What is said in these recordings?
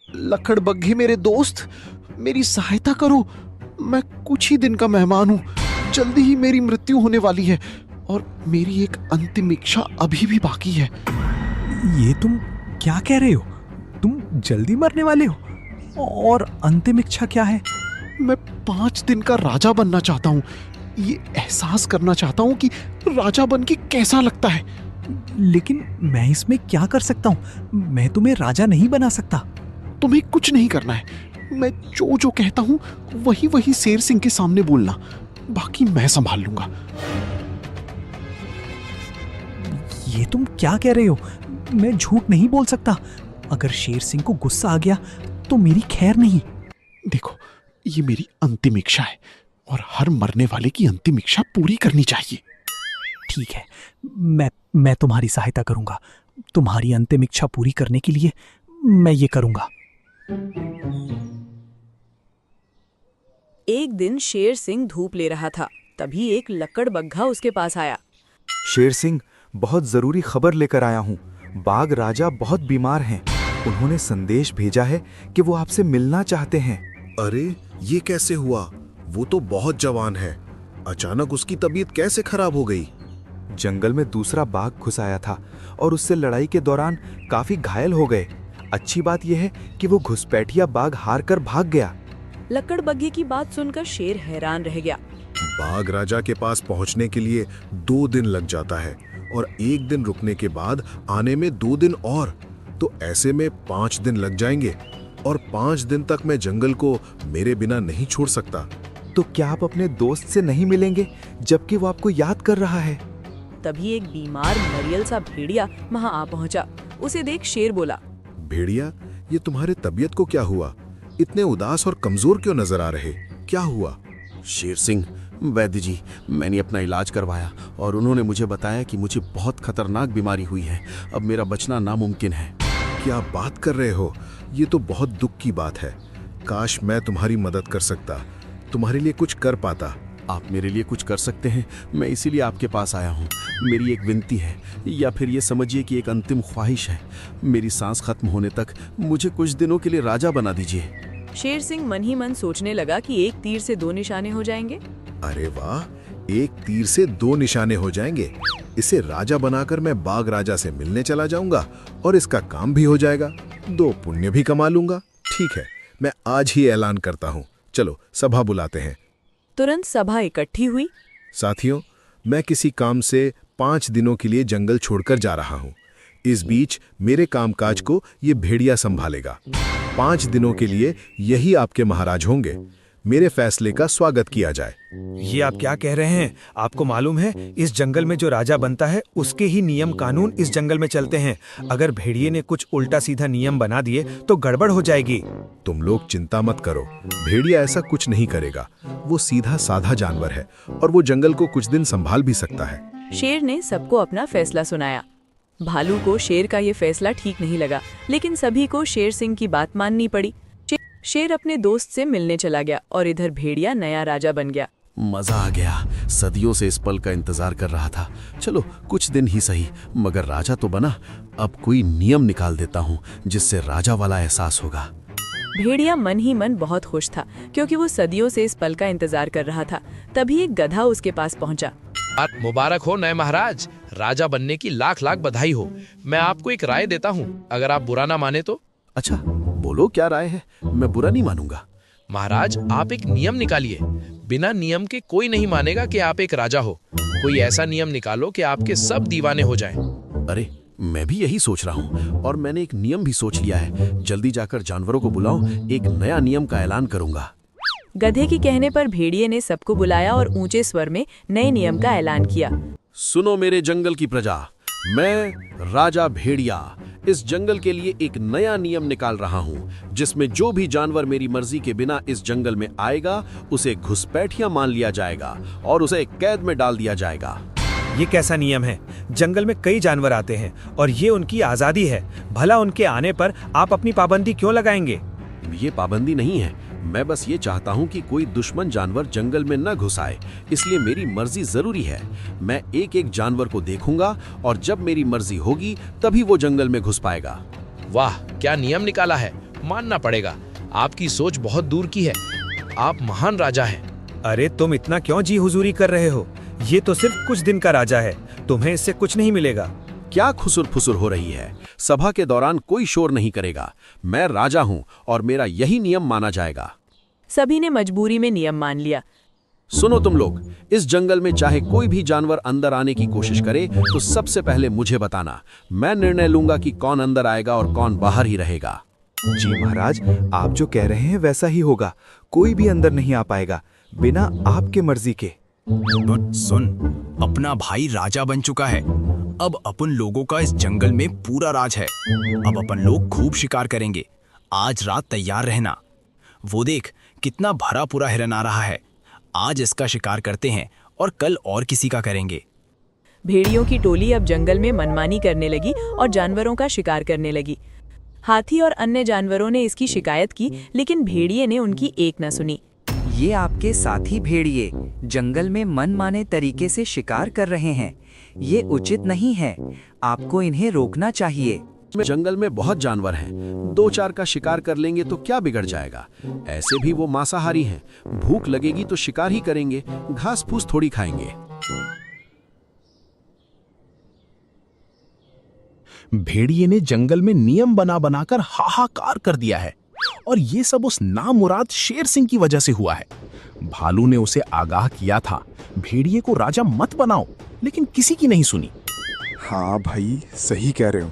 लकड़बग्घे मेरे दोस्त, मेरी सहायता करो। मैं कुछ ही दिन का मेहमान हूँ, जल्दी ही मेरी मृत्यु होने वाली है और मेरी एक अंतिम इच्छा अभी भी बाकी है। ये तुम क्या कह रहे हो? तुम जल्दी मरने वाले हो? और अंतिम इच्छा क्या है? मैं 5 दिन का राजा बनना चाहता हूँ। ये एहसास करना चाहता हूँ कि राजा बन के कैसा लगता है। लेकिन मैं इसमें क्या कर सकता हूँ? मैं तुम्हें राजा नहीं बना सकता। तुम्हें कुछ नहीं करना है। मैं जो कहता हूँ वही शेर सिंह के सामने बोलना, बाकी मैं संभाल लूंगा। ये तुम क्या कह रहे हो? मैं झूठ नहीं बोल सकता। अगर शेर सिंह को गुस्सा आ गया तो मेरी खैर नहीं। देखो, ये मेरी अंतिम इच्छा है और हर मरने वाले की अंतिम इच्छा पूरी करनी चाहिए। ठीक है, मैं तुम्हारी सहायता करूंगा। तुम्हारी अंतिम इच्छा पूरी करने के लिए मैं ये करूंगा। एक दिन शेर सिंह धूप ले रहा था, तभी एक लकड़बग्घा उसके पास आया। शेर सिंह, बहुत जरूरी खबर लेकर आया हूँ। बाघ राजा बहुत बीमार हैं। उन्होंने संदेश भेजा है कि वो आपसे मिलना चाहते हैं। अरे, ये कैसे हुआ? वो तो बहुत जवान है। अचानक उसकी तबीयत कैसे खराब हो गई? जंगल में दूसरा बाघ घुस आया था और उससे लड़ाई के दौरान काफी घायल हो गए। अच्छी बात यह है कि वो घुसपैठिया बाघ हार कर भाग गया। लकड़बग्घे की बात सुनकर शेर हैरान रह गया। बाघ राजा के पास पहुंचने के लिए 2 दिन लग जाता है और 1 दिन रुकने के बाद आने में 2 दिन और, तो ऐसे में 5 दिन लग जाएंगे और 5 दिन तक मैं जंगल को मेरे बिना नहीं छोड़ सकता। तो क्या आप अपने दोस्त से नहीं मिलेंगे जबकि वो आपको याद कर रहा है? तभी एक बीमार मरियल सा भेड़िया वहां आ पहुंचा। उसे देख शेर बोला, भेड़िया, ये तुम्हारे तबीयत को क्या हुआ? इतने उदास और कमजोर क्यों नजर आ रहे? क्या हुआ? शेर सिंह, वैद्य जी, मैंने अपना इलाज करवाया और उन्होंने मुझे बताया कि मुझे बहुत खतरनाक बीमारी हुई है। अब मेरा बचना नामुमकिन है। क्या बात कर रहे हो? ये तो बहुत दुख की बात है। काश मैं तुम्हारी मदद कर सकता, तुम्हारे लिए कुछ कर पाता। आप मेरे लिए कुछ कर सकते हैं, मैं इसीलिए आपके पास आया हूँ। मेरी एक विनती है, या फिर ये समझिए कि एक अंतिम ख्वाहिश है। मेरी सांस खत्म होने तक मुझे कुछ दिनों के लिए राजा बना दीजिए। शेर सिंह मन ही मन सोचने लगा कि एक तीर से 2 निशाने हो जाएंगे। अरे वाह, एक तीर से 2 निशाने हो जाएंगे। इसे राजा बनाकर मैं बाघ राजा से मिलने चला जाऊंगा और इसका काम भी हो जाएगा। 2 पुण्य भी कमा लूंगा। ठीक है, मैं आज ही ऐलान करता हूँ। चलो सभा बुलाते हैं। तुरंत सभा इकट्ठी हुई। साथियों, मैं किसी काम से 5 दिनों के लिए जंगल छोड़कर जा रहा हूँ। इस बीच मेरे कामकाज को ये भेड़िया संभालेगा। 5 दिनों के लिए यही आपके महाराज होंगे। मेरे फैसले का स्वागत किया जाए। ये आप क्या कह रहे हैं? आपको मालूम है इस जंगल में जो राजा बनता है उसके ही नियम कानून इस जंगल में चलते हैं। अगर भेड़िए ने कुछ उल्टा सीधा नियम बना दिए तो गड़बड़ हो जाएगी। तुम लोग चिंता मत करो, भेड़िया ऐसा कुछ नहीं करेगा। वो सीधा साधा जानवर है और वो जंगल को कुछ दिन संभाल भी सकता है। शेर ने सबको अपना फैसला सुनाया। भालू को शेर का ये फैसला ठीक नहीं लगा, लेकिन सभी को शेर सिंह की बात माननी पड़ी। शेर अपने दोस्त से मिलने चला गया और इधर भेड़िया नया राजा बन गया। मजा आ गया, सदियों से इस पल का इंतजार कर रहा था। चलो कुछ दिन ही सही, मगर राजा तो बना। अब कोई नियम निकाल देता हूँ जिससे राजा वाला एहसास होगा। भेड़िया मन ही मन बहुत खुश था, क्योंकि वो सदियों से इस पल का इंतजार कर रहा था। तभी एक गधा उसके पास पहुंचा। मुबारक हो नए महाराज, राजा बनने की लाख लाख बधाई हो। मैं आपको एक राय देता हूँ, अगर आप बुरा ना माने तो। अच्छा बोलो, क्या राय है? मैं बुरा नहीं मानूंगा। महाराज, आप एक नियम निकालिए। बिना नियम के कोई नहीं मानेगा कि आप एक राजा हो। कोई ऐसा नियम निकालो कि आपके सब दीवाने हो जाएं। अरे, मैं भी यही सोच रहा हूँ और मैंने एक नियम भी सोच लिया है। जल्दी जाकर जानवरों को बुलाओ, एक नया नियम का ऐलान करूंगा। गधे के कहने पर भेड़िए ने सबको बुलाया और ऊंचे स्वर में नए नियम का ऐलान किया। सुनो मेरे जंगल की प्रजा, मैं राजा भेड़िया इस जंगल के लिए एक नया नियम निकाल रहा हूँ, जिसमें जो भी जानवर मेरी मर्जी के बिना इस जंगल में आएगा उसे घुसपैठिया मान लिया जाएगा और उसे कैद में डाल दिया जाएगा। ये कैसा नियम है? जंगल में कई जानवर आते हैं और ये उनकी आजादी है। भला उनके आने पर आप अपनी पाबंदी क्यों लगाएंगे? ये पाबंदी नहीं है, मैं बस ये चाहता हूँ कि कोई दुश्मन जानवर जंगल में न घुस आए, इसलिए मेरी मर्जी जरूरी है। मैं एक एक जानवर को देखूंगा और जब मेरी मर्जी होगी तभी वो जंगल में घुस पाएगा। वाह, क्या नियम निकाला है। मानना पड़ेगा, आपकी सोच बहुत दूर की है। आप महान राजा हैं। अरे तुम इतना क्यों जी हुजूरी कर रहे हो? ये तो सिर्फ कुछ दिन का राजा है, तुम्हें इससे कुछ नहीं मिलेगा। क्या खुसुर फुसुर हो रही है? सभा के दौरान कोई शोर नहीं करेगा। मैं राजा हूं और मेरा यही नियम माना जाएगा। सभी ने मजबूरी में नियम मान लिया। सुनो तुम लोग, इस जंगल में चाहे कोई भी जानवर अंदर आने की कोशिश करे तो सबसे पहले मुझे बताना। मैं निर्णय लूंगा कि कौन अंदर आएगा और कौन बाहर ही रहेगा। जी महाराज, आप जो कह रहे हैं वैसा ही होगा। कोई भी अंदर नहीं आ पाएगा बिना आपके मर्जी के। बट सुन, अपना भाई राजा बन चुका है। अब अपन लोगों का इस जंगल में पूरा राज है। अब अपन लोग खूब शिकार करेंगे। आज रात तैयार रहना। वो देख, कितना भरा पूरा हिरन आ रहा है। आज इसका शिकार करते हैं और कल और किसी का करेंगे। भेड़ियों की टोली अब जंगल में मनमानी करने लगी और जानवरों का शिकार करने लगी। हाथी और अन्य जानवरों ने इसकी शिकायत की, लेकिन भेड़िए ने उनकी एक न सुनी। ये आपके साथी भेड़िए जंगल में मनमाने तरीके से शिकार कर रहे हैं। ये उचित नहीं है, आपको इन्हें रोकना चाहिए। जंगल में बहुत जानवर हैं, 2-4 का शिकार कर लेंगे तो क्या बिगड़ जाएगा? ऐसे भी वो मांसाहारी हैं। भूख लगेगी तो शिकार ही करेंगे, घास फूस थोड़ी खाएंगे। भेड़िए ने जंगल में नियम बना बनाकर हाहाकार कर दिया है और ये सब उस नामुराद शेर सिंह की वजह से हुआ है। भालू ने उसे आगाह किया था, भेड़िए को राजा मत बनाओ, लेकिन किसी की नहीं सुनी। हाँ भाई, सही कह रहे हो।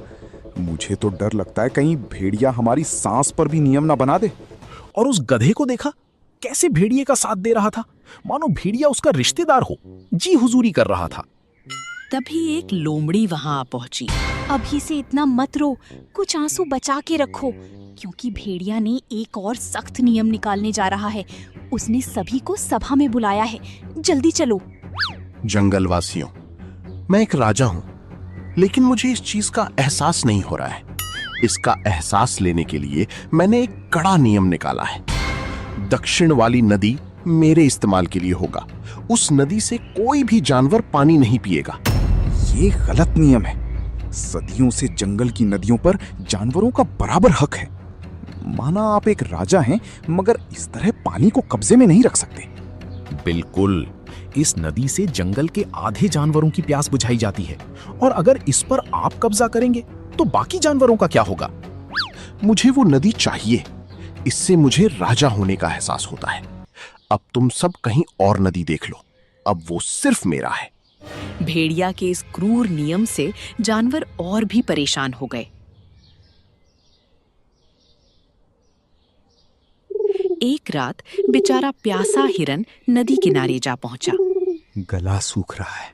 मुझे तो डर लगता है कहीं भेड़िया हमारी सांस पर भी नियम ना बना दे। और उस गधे को देखा, कैसे भेड़िए का साथ दे रहा था, मानो भेड़िया उसका रिश्तेदार हो, जी हुजूरी कर रहा था। तभी एक लोमड़ी वहां आ पहुंची। अभी से इतना मत रो, कुछ आंसू बचा के रखो, क्योंकि भेड़िया ने एक और सख्त नियम निकालने जा रहा है। उसने सभी को सभा में बुलाया है, जल्दी चलो। जंगलवासियों, मैं एक राजा हूं, लेकिन मुझे इस चीज का एहसास नहीं हो रहा है। इसका एहसास लेने के लिए मैंने एक कड़ा नियम निकाला है। दक्षिण वाली नदी मेरे इस्तेमाल के लिए होगा। उस नदी से कोई भी जानवर पानी नहीं पिएगा। ये गलत नियम है। सदियों से जंगल की नदियों पर जानवरों का बराबर हक है। माना आप एक राजा हैं, मगर इस तरह पानी को कब्जे में नहीं रख सकते। बिल्कुल, इस नदी से जंगल के आधे जानवरों की प्यास बुझाई जाती है, और अगर इस पर आप कब्जा करेंगे तो बाकी जानवरों का क्या होगा? मुझे वो नदी चाहिए। इससे मुझे राजा होने का एहसास होता है। अब तुम सब कहीं और नदी देख लो, अब वो सिर्फ मेरा है। भेड़िया के इस क्रूर नियम से जानवर और भी परेशान हो गए। एक रात बेचारा प्यासा हिरन नदी किनारे जा पहुंचा। गला सूख रहा है,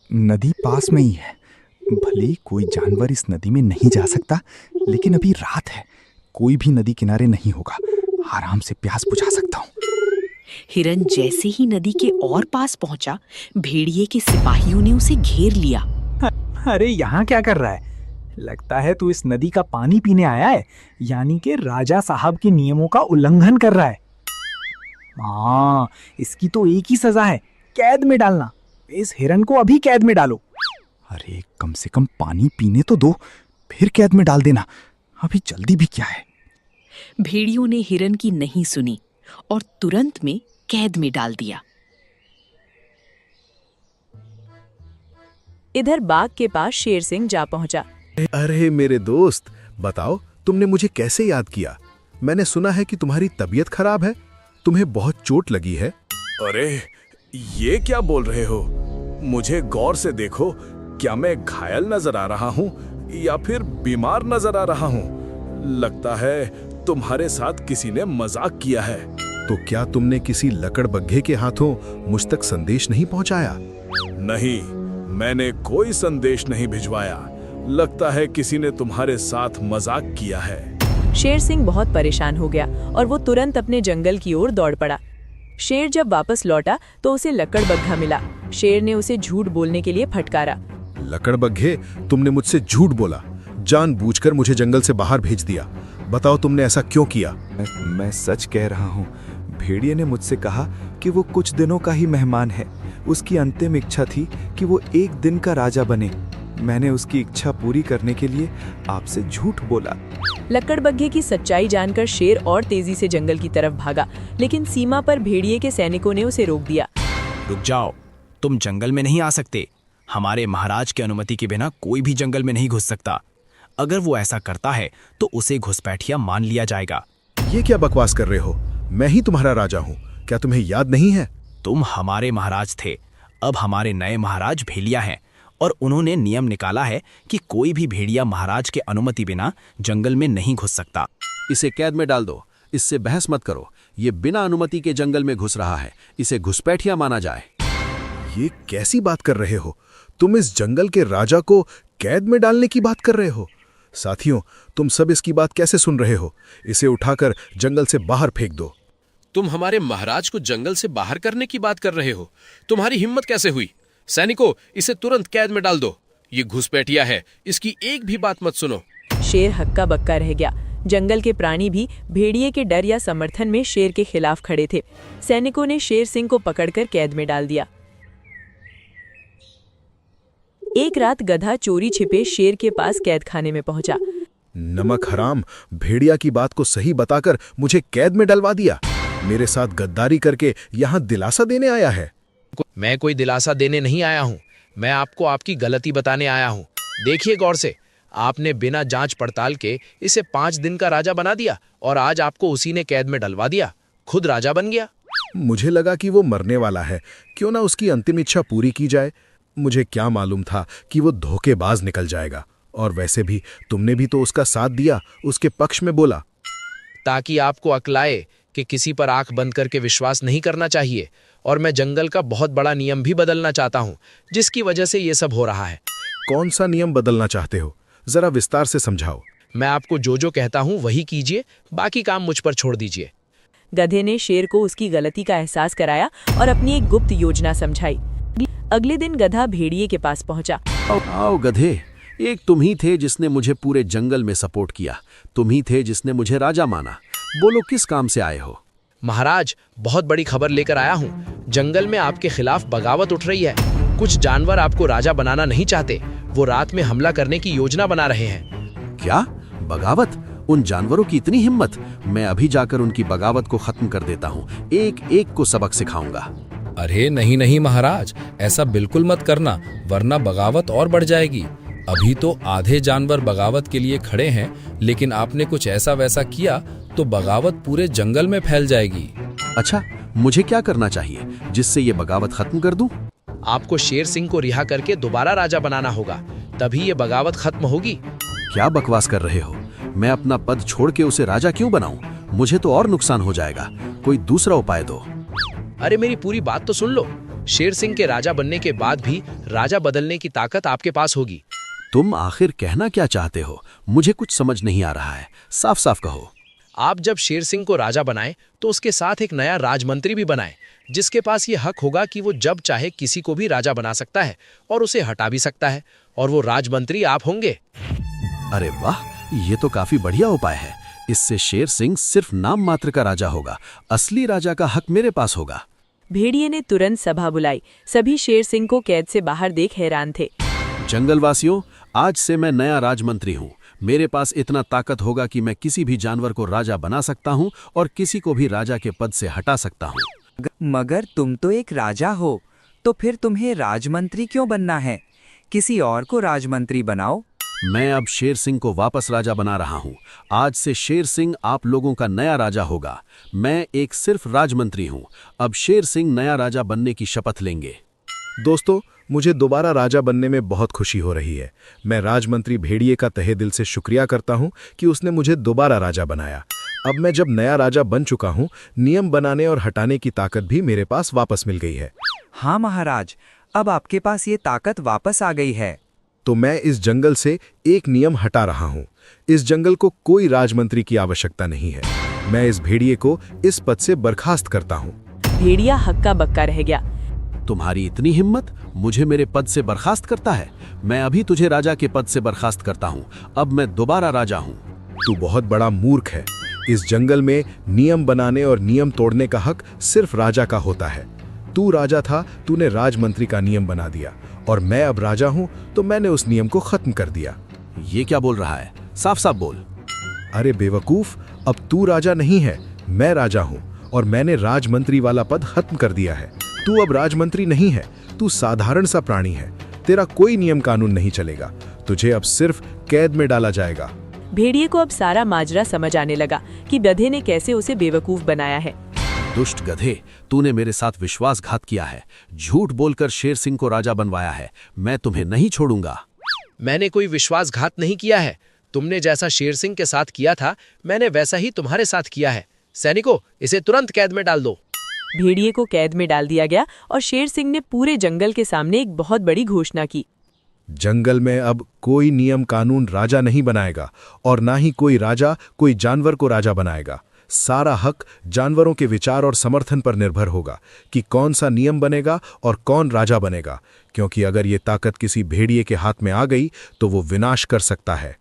नदी पास में ही है। भले ही कोई जानवर इस नदी में नहीं जा सकता, लेकिन अभी रात है, कोई भी नदी किनारे नहीं होगा। आराम से प्यास बुझा सकता हूँ। हिरन जैसे ही नदी के और पास पहुंचा, भेड़िए के सिपाहियों ने उसे घेर लिया। अरे यहाँ क्या कर रहा है? लगता है तू इस नदी का पानी पीने आया है, यानी कि राजा साहब के नियमों का उल्लंघन कर रहा है। हाँ, इसकी तो एक ही सजा है, कैद में डालना। इस हिरन को अभी कैद में डालो। अरे कम से कम पानी पीने तो दो, फिर कैद में डाल देना। अभी जल्दी भी क्या है। भेड़ियों ने हिरन की नहीं सुनी और तुरंत में कैद में डाल दिया। इधर बाग के पास शेर सिंह जा पहुंचा। अरे मेरे दोस्त, बताओ तुमने मुझे कैसे याद किया? मैंने सुना है कि तुम्हारी तबीयत खराब है, तुम्हें बहुत चोट लगी है। अरे ये क्या बोल रहे हो? मुझे गौर से देखो, क्या मैं घायल नजर आ रहा हूँ या फिर बीमार नजर आ रहा हूँ? लगता है तुम्हारे साथ किसी ने मजाक किया है। तो क्या तुमने किसी लकड़बग्घे के हाथों मुझ तक संदेश नहीं पहुंचाया? नहीं, मैंने कोई संदेश नहीं भिजवाया। लगता है किसी ने तुम्हारे साथ मजाक किया है। शेर सिंह बहुत परेशान हो गया और वो तुरंत अपने जंगल की ओर दौड़ पड़ा। शेर जब वापस लौटा तो उसे लकड़बग्घा मिला। शेर ने उसे झूठ बोलने के लिए फटकारा। लकड़बग्घे, तुमने मुझसे झूठ बोला, जानबूझकर मुझे जंगल से बाहर भेज दिया। बताओ तुमने ऐसा क्यों किया? मैं सच कह रहा हूँ। भेड़िए ने मुझसे कहा कि वो कुछ दिनों का ही मेहमान है। उसकी अंतिम इच्छा थी कि वो एक दिन का राजा बने। मैंने उसकी इच्छा पूरी करने के लिए आपसे झूठ बोला। लक्कड़बग्घे की सच्चाई जानकर शेर और तेजी से जंगल की तरफ भागा, लेकिन सीमा पर भेड़िए के सैनिकों ने उसे रोक दिया। रुक जाओ, तुम जंगल में नहीं आ सकते। हमारे महाराज की अनुमति के बिना कोई भी जंगल में नहीं घुस सकता। अगर वो ऐसा करता है तो उसे घुसपैठिया मान लिया जाएगा। ये क्या बकवास कर रहे हो? मैं ही तुम्हारा राजा हूँ, क्या तुम्हें याद नहीं है? तुम हमारे महाराज थे, अब हमारे नए महाराज भेड़िया हैं और उन्होंने नियम निकाला है कि कोई भी भेड़िया महाराज के अनुमति बिना जंगल में नहीं घुस सकता। इसे कैद में डाल दो, इससे बहस मत करो। ये बिना अनुमति के जंगल में घुस रहा है, इसे घुसपैठिया माना जाए। ये कैसी बात कर रहे हो? तुम इस जंगल के राजा को कैद में डालने की बात कर रहे हो? साथियों, तुम सब इसकी बात कैसे सुन रहे हो? इसे उठाकर जंगल से बाहर फेंक दो। तुम हमारे महाराज को जंगल से बाहर करने की बात कर रहे हो? तुम्हारी हिम्मत कैसे हुई? सैनिकों, इसे तुरंत कैद में डाल दो। ये घुसपैठिया है, इसकी एक भी बात मत सुनो। शेर हक्का बक्का रह गया। जंगल के प्राणी भी भेड़िए के डर या समर्थन में शेर के खिलाफ खड़े थे। सैनिकों ने शेर सिंह को पकड़कर कैद में डाल दिया। एक रात गधा चोरी छिपे शेर के पास कैद खाने में पहुंचा। नमक हराम, भेड़िया की बात को सही बताकर मुझे कैद में डलवा दिया। मेरे साथ गद्दारी करके यहाँ दिलासा देने आया है। मैं कोई दिलासा देने नहीं आया हूँ, मैं आपको आपकी गलती बताने आया हूँ। देखिए गौर से, आपने बिना जांच पड़ताल के इसे 5 दिन का राजा बना दिया और आज आपको उसी ने कैद में डलवा दिया। खुद राजा बन गया। मुझे लगा कि वो मरने वाला है, क्यों ना उसकी अंतिम इच्छा पूरी की जाए। मुझे क्या मालूम था कि वो धोखेबाज निकल जाएगा। और वैसे भी तुमने भी तो उसका साथ दिया, उसके पक्ष में बोला। ताकि आपको अक्लाए कि किसी पर आंख बंद करके विश्वास नहीं करना चाहिए। और मैं जंगल का बहुत बड़ा नियम भी बदलना चाहता हूँ, जिसकी वजह से ये सब हो रहा है। कौन सा नियम बदलना चाहते हो? जरा विस्तार से समझाओ। मैं आपको जो कहता हूँ वही कीजिए, बाकी काम मुझ पर छोड़ दीजिए। गधे ने शेर को उसकी गलती का एहसास कराया और अपनी एक गुप्त योजना समझाई। अगले दिन गधा भेड़िए के पास पहुंचा। आओ गधे, एक तुम ही थे जिसने मुझे पूरे जंगल में सपोर्ट किया। तुम ही थे जिसने मुझे राजा माना। बोलो, किस काम से आए हो? महाराज, बहुत बड़ी खबर लेकर आया हूँ। जंगल में आपके खिलाफ बगावत उठ रही है। कुछ जानवर आपको राजा बनाना नहीं चाहते, वो रात में हमला करने की योजना बना रहे हैं। क्या बगावत? उन जानवरों की इतनी हिम्मत? मैं अभी जाकर उनकी बगावत को खत्म कर देता हूँ, एक एक को सबक सिखाऊंगा। अरे नहीं नहीं महाराज, ऐसा बिल्कुल मत करना, वरना बगावत और बढ़ जाएगी। अभी तो आधे जानवर बगावत के लिए खड़े हैं, लेकिन आपने कुछ ऐसा वैसा किया तो बगावत पूरे जंगल में फैल जाएगी। अच्छा, मुझे क्या करना चाहिए जिससे ये बगावत खत्म कर दूं? आपको शेर सिंह को रिहा करके दोबारा राजा बनाना होगा, तभी ये बगावत खत्म होगी। क्या बकवास कर रहे हो? मैं अपना पद छोड़ के उसे राजा क्यों बनाऊं? मुझे तो और नुकसान हो जाएगा। कोई दूसरा उपाय दो। अरे मेरी पूरी बात तो सुन लो। शेर सिंह के राजा बनने के बाद भी राजा बदलने की ताकत आपके पास होगी। तुम आखिर कहना क्या चाहते हो? मुझे कुछ समझ नहीं आ रहा है, साफ साफ कहो। आप जब शेर सिंह को राजा बनाएं तो उसके साथ एक नया राजमंत्री भी बनाएं, जिसके पास ये हक होगा कि वो जब चाहे किसी को भी राजा बना सकता है और उसे हटा भी सकता है, और वो राजमंत्री आप होंगे। अरे वाह, ये तो काफी बढ़िया उपाय है। इससे शेर सिंह सिर्फ नाम मात्र का राजा होगा, असली राजा का हक मेरे पास होगा। भेड़िए ने तुरंत सभा बुलाई। सभी शेर सिंह को कैद से बाहर देख हैरान थे। जंगलवासियों, आज से मैं नया राजमंत्री हूँ। मेरे पास इतना ताकत होगा कि मैं किसी भी जानवर को राजा बना सकता हूँ और किसी को भी राजा के पद से हटा सकता हूँ। मगर तुम तो एक राजा हो, तो फिर तुम्हें राजमंत्री क्यों बनना है? किसी और को राजमंत्री बनाओ। मैं अब शेर सिंह को वापस राजा बना रहा हूँ। आज से शेर सिंह आप लोगों का नया राजा होगा। मैं एक सिर्फ राजमंत्री हूँ। अब शेर सिंह नया राजा बनने की शपथ लेंगे। दोस्तों, मुझे दोबारा राजा बनने में बहुत खुशी हो रही है। मैं राजमंत्री भेड़िए का तहे दिल से शुक्रिया करता हूँ कि उसने मुझे दोबारा राजा बनाया। अब मैं जब नया राजा बन चुका हूँ, नियम बनाने और हटाने की ताकत भी मेरे पास वापस मिल गई है। हाँ महाराज, अब आपके पास ये ताकत वापस आ गई है। तो मैं इस जंगल से एक नियम हटा रहा हूँ। इस जंगल को कोई राजमंत्री की आवश्यकता नहीं है। मैं इस भेड़िए को इस पद से बर्खास्त करता हूँ। भेड़िया हक्का बक्का रह गया। तुम्हारी इतनी हिम्मत, मुझे मेरे पद से बर्खास्त करता है? मैं अभी तुझे राजा के पद से बर्खास्त करता हूँ। अब मैं दोबारा राजा हूँ। तू बहुत बड़ा मूर्ख है। इस जंगल में नियम बनाने और नियम तोड़ने का हक सिर्फ राजा का होता है। तू राजा था, तूने राजमंत्री का नियम बना दिया और मैं अब राजा हूं तो मैंने उस नियम को खत्म कर दिया। ये क्या बोल रहा है? साफ साफ बोल। अरे बेवकूफ, अब तू राजा नहीं है, मैं राजा हूं और मैंने राजमंत्री वाला पद खत्म कर दिया है। तू अब राजमंत्री नहीं है, तू साधारण सा प्राणी है। तेरा कोई नियम कानून नहीं चलेगा, तुझे अब सिर्फ कैद में डाला जाएगा। भेड़िए को अब सारा माजरा समझ आने लगा कि गधे ने कैसे उसे बेवकूफ बनाया है। दुष्ट गधे, तूने मेरे साथ विश्वासघात किया है, झूठ बोलकर शेर सिंह को राजा बनवाया है। मैं तुम्हें नहीं छोड़ूंगा। मैंने कोई विश्वासघात नहीं किया है। तुमने जैसा शेर सिंह के साथ किया था, मैंने वैसा ही तुम्हारे साथ किया है। सैनिकों, इसे तुरंत कैद में डाल दो। भेड़िए को कैद में डाल दिया गया और शेर सिंह ने पूरे जंगल के सामने एक बहुत बड़ी घोषणा की। जंगल में अब कोई नियम कानून राजा नहीं बनाएगा और ना ही कोई राजा कोई जानवर को राजा बनाएगा। सारा हक जानवरों के विचार और समर्थन पर निर्भर होगा कि कौन सा नियम बनेगा और कौन राजा बनेगा, क्योंकि अगर ये ताकत किसी भेड़िए के हाथ में आ गई तो वो विनाश कर सकता है।